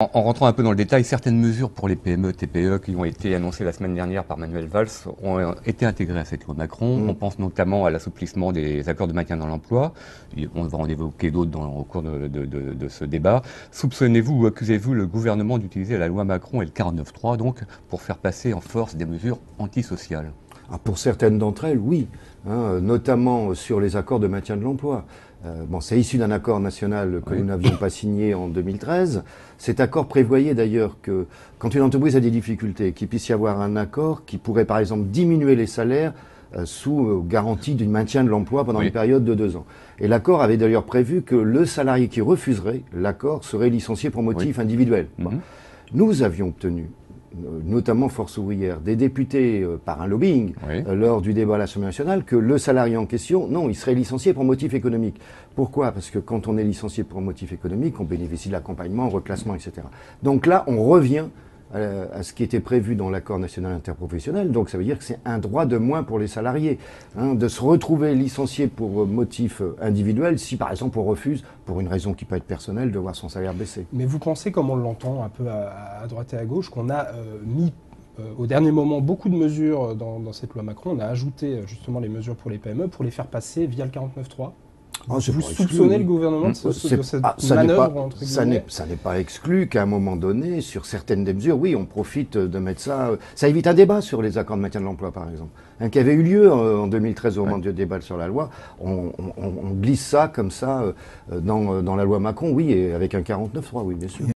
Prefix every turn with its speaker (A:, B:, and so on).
A: En rentrant un peu dans le détail, certaines mesures pour les PME, TPE qui ont été annoncées la semaine dernière par Manuel Valls ont été intégrées à cette loi Macron. On pense notamment à l'assouplissement des accords de maintien dans l'emploi. On va en évoquer d'autres au cours de ce débat. Soupçonnez-vous ou accusez-vous le gouvernement d'utiliser la loi Macron et le 49.3 donc pour faire passer en force des mesures antisociales?
B: Ah, pour certaines d'entre elles, oui, notamment sur les accords de maintien de l'emploi. C'est issu d'un accord national que nous n'avions pas signé en 2013. Cet accord prévoyait d'ailleurs que quand une entreprise a des difficultés, qu'il puisse y avoir un accord qui pourrait par exemple diminuer les salaires sous garantie du maintien de l'emploi pendant une période de 2 ans. Et l'accord avait d'ailleurs prévu que le salarié qui refuserait l'accord serait licencié pour motif individuel. Nous avions obtenu, notamment Force ouvrière, des députés par un lobbying lors du débat à l'Assemblée nationale, que le salarié en question, non, il serait licencié pour motif économique. Pourquoi? Parce que quand on est licencié pour motif économique, on bénéficie de l'accompagnement, reclassement, etc. Donc là, on revient à ce qui était prévu dans l'accord national interprofessionnel. Donc ça veut dire que c'est un droit de moins pour les salariés, de se retrouver licencié pour motif individuel si par exemple on refuse, pour une raison qui peut être personnelle, de voir son salaire baisser.
C: Mais vous pensez, comme on l'entend un peu à droite et à gauche, qu'on a mis au dernier moment beaucoup de mesures dans cette loi Macron, on a ajouté justement les mesures pour les PME pour les faire passer via le 49.3? Vous soupçonnez le gouvernement de cette manœuvre, entre guillemets?
B: Ça n'est pas exclu qu'à un moment donné, sur certaines des mesures, oui, on profite de mettre ça. Ça évite un débat sur les accords de maintien de l'emploi, par exemple, qui avait eu lieu en 2013 au moment du débat sur la loi. On glisse ça comme ça dans la loi Macron, oui, et avec un 49.3, oui, bien sûr.